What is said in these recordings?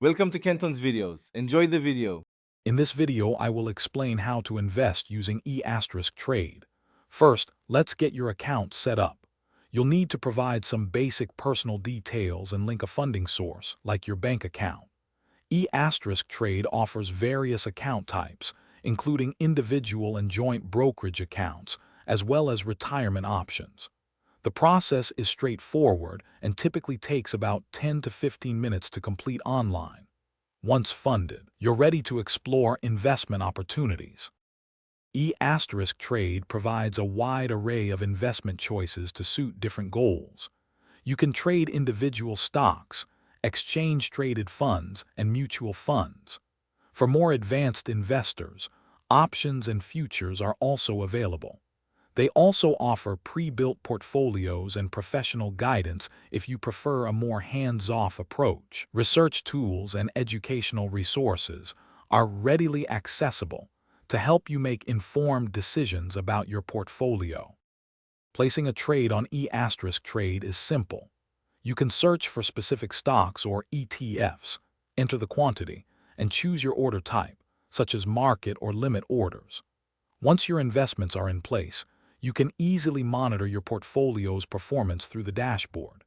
Welcome to Kenton's videos. Enjoy the video. In this video, I will explain how to invest using Trade. First, let's get your account set up. You'll need to provide some basic personal details and link a funding source, like your bank account. Trade offers various account types, including individual and joint brokerage accounts, as well as retirement options. The process is straightforward and typically takes about 10 to 15 minutes to complete online. Once funded, you're ready to explore investment opportunities. Trade provides a wide array of investment choices to suit different goals. You can trade individual stocks, exchange-traded funds, and mutual funds. For more advanced investors, options and futures are also available. They also offer pre-built portfolios and professional guidance if you prefer a more hands-off approach. Research tools and educational resources are readily accessible to help you make informed decisions about your portfolio. Placing a trade on Trade is simple. You can search for specific stocks or ETFs, enter the quantity, and choose your order type, such as market or limit orders. Once your investments are in place, you can easily monitor your portfolio's performance through the dashboard.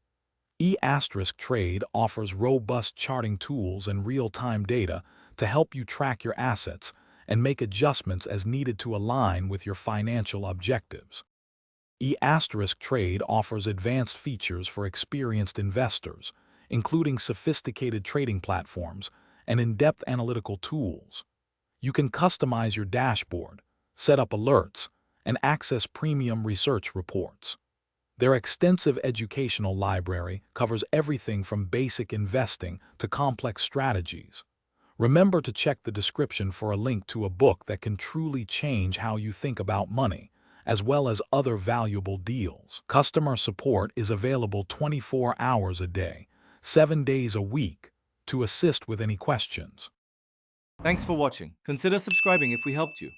Trade offers robust charting tools and real-time data to help you track your assets and make adjustments as needed to align with your financial objectives. Trade offers advanced features for experienced investors, including sophisticated trading platforms and in-depth analytical tools. You can customize your dashboard, set up alerts, and access premium research reports. Their extensive educational library covers everything from basic investing to complex strategies. Remember to check the description for a link to a book that can truly change how you think about money, as well as other valuable deals. Customer support is available 24 hours a day, 7 days a week, to assist with any questions. Thanks for watching. Consider subscribing if we helped you.